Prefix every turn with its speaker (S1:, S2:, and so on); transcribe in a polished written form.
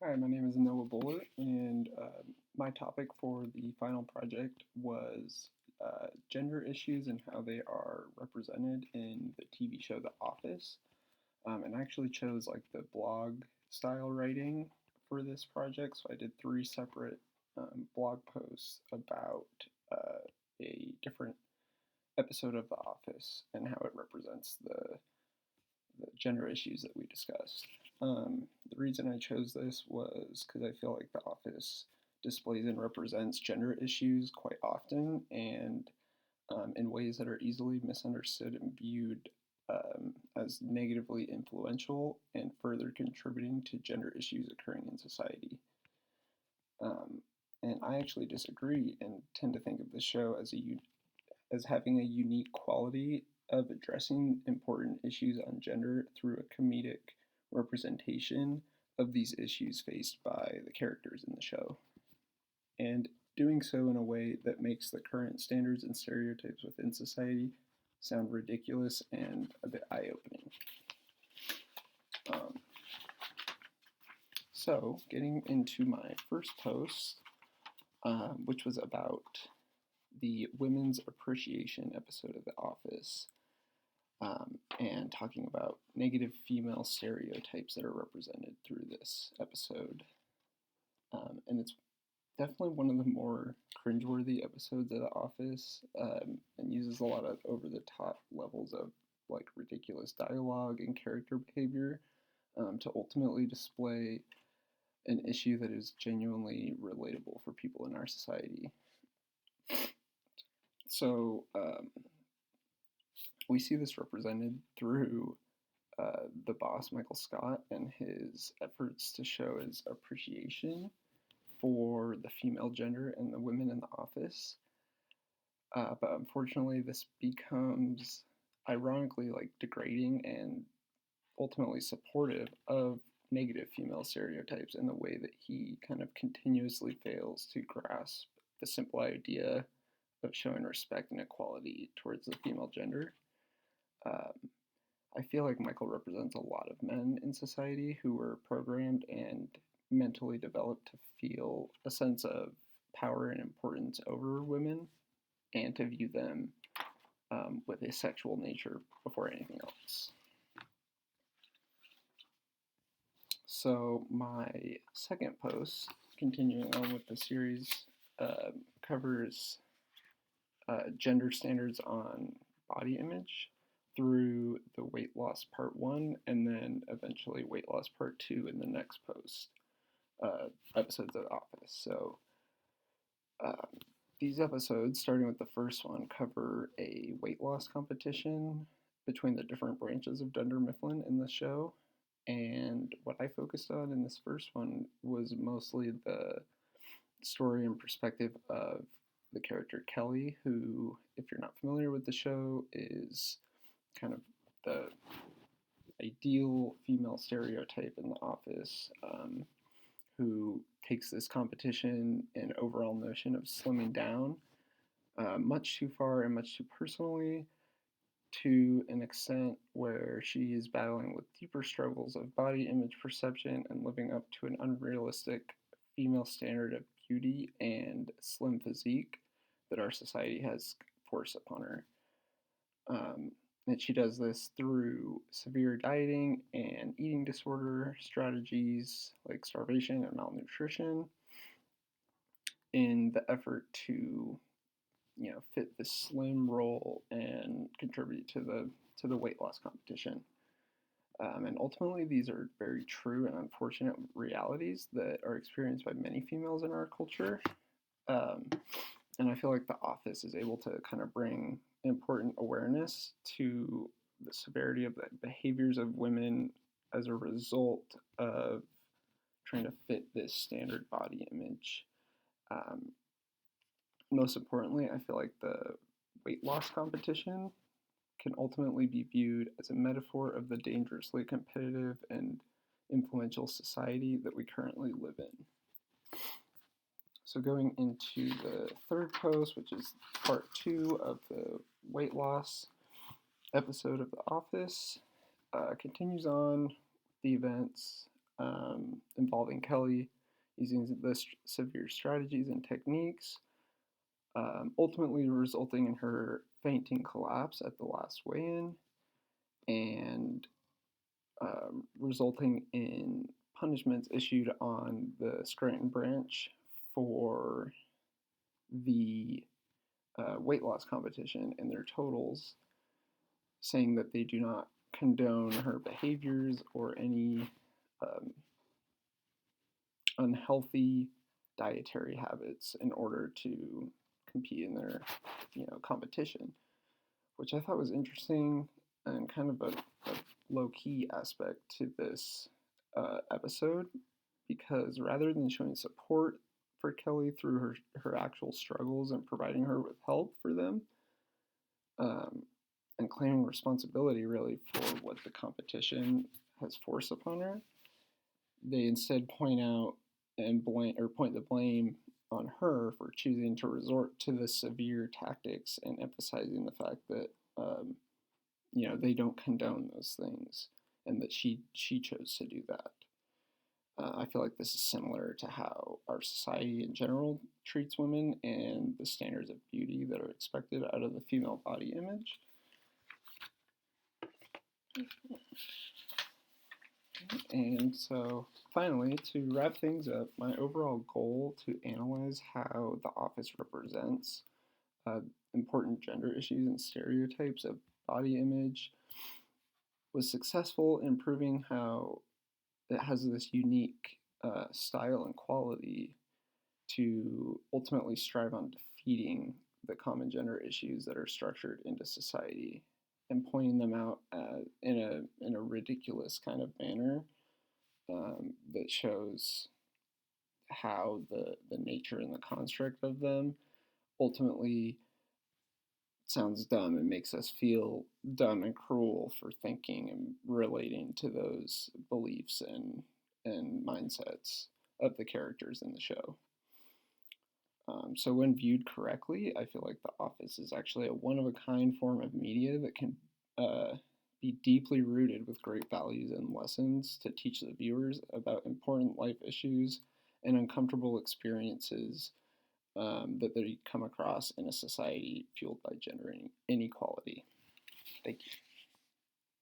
S1: Hi, my name is Noah Buller, and my topic for the final project was gender issues and how they are represented in the TV show The Office. And I actually chose like the blog style writing for this project, so I did three separate blog posts about a different episode of The Office and how it represents the gender issues that we discussed. The reason I chose this was because I feel like The Office displays and represents gender issues quite often and in ways that are easily misunderstood and viewed as negatively influential and further contributing to gender issues occurring in society. Um, and I actually disagree and tend to think of the show as having a unique quality of addressing important issues on gender through a comedic representation of these issues faced by the characters in the show, and doing so in a way that makes the current standards and stereotypes within society sound ridiculous and a bit eye-opening. Um, so, getting into my first post, which was about the Women's Appreciation episode of The Office, and talking about negative female stereotypes that are represented through this episode. And it's definitely one of the more cringeworthy episodes of The Office, and uses a lot of over the top levels of like ridiculous dialogue and character behavior to ultimately display an issue that is genuinely relatable for people in our society. So we see this represented through the boss, Michael Scott, and his efforts to show his appreciation for the female gender and the women in the office. But unfortunately, this becomes ironically like degrading and ultimately supportive of negative female stereotypes in the way that he kind of continuously fails to grasp the simple idea of showing respect and equality towards the female gender. Um, I feel like Michael represents a lot of men in society who were programmed and mentally developed to feel a sense of power and importance over women and to view them with a sexual nature before anything else. So, my second post, continuing on with the series, covers gender standards on body image through the weight loss part one and then eventually weight loss part two in the next post episodes of The Office. So these episodes, starting with the first one, cover a weight loss competition between the different branches of Dunder Mifflin in the show. And what I focused on in this first one was mostly the story and perspective of the character Kelly, who, if you're not familiar with the show, is kind of the ideal female stereotype in the office, who takes this competition and overall notion of slimming down much too far and much too personally, to an extent where she is battling with deeper struggles of body image perception and living up to an unrealistic female standard of beauty and slim physique that our society has forced upon her. And she does this through severe dieting and eating disorder strategies like starvation and malnutrition in the effort to, fit the slim role and contribute to the weight loss competition. And ultimately, these are very true and unfortunate realities that are experienced by many females in our culture. And I feel like The Office is able to kind of bring important awareness to the severity of the behaviors of women as a result of trying to fit this standard body image. Um, Most importantly, I feel like the weight loss competition can ultimately be viewed as a metaphor of the dangerously competitive and influential society that we currently live in. So going into the third post, which is part two of the weight loss episode of The Office, continues on the events involving Kelly using the severe strategies and techniques, ultimately resulting in her fainting collapse at the last weigh-in and resulting in punishments issued on the Scranton branch for the weight loss competition and their totals, saying that they do not condone her behaviors or any unhealthy dietary habits in order to compete in their competition, which I thought was interesting and kind of a low-key aspect to this episode, because rather than showing support for Kelly through her actual struggles and providing her with help for them, and claiming responsibility really for what the competition has forced upon her, they instead point out and point the blame on her for choosing to resort to the severe tactics and emphasizing the fact that they don't condone those things and that she chose to do that. I feel like this is similar to how our society in general treats women and the standards of beauty that are expected out of the female body image. And so, finally, to wrap things up, my overall goal to analyze how The Office represents important gender issues and stereotypes of body image was successful in proving how it has this unique style and quality to ultimately strive on defeating the common gender issues that are structured into society and pointing them out in a ridiculous kind of manner that shows how the nature and the construct of them ultimately sounds dumb and makes us feel dumb and cruel for thinking and relating to those beliefs and mindsets of the characters in the show. So when viewed correctly, I feel like The Office is actually a one-of-a-kind form of media that can be deeply rooted with great values and lessons to teach the viewers about important life issues and uncomfortable experiences that they come across in a society fueled by gender inequality. Thank you.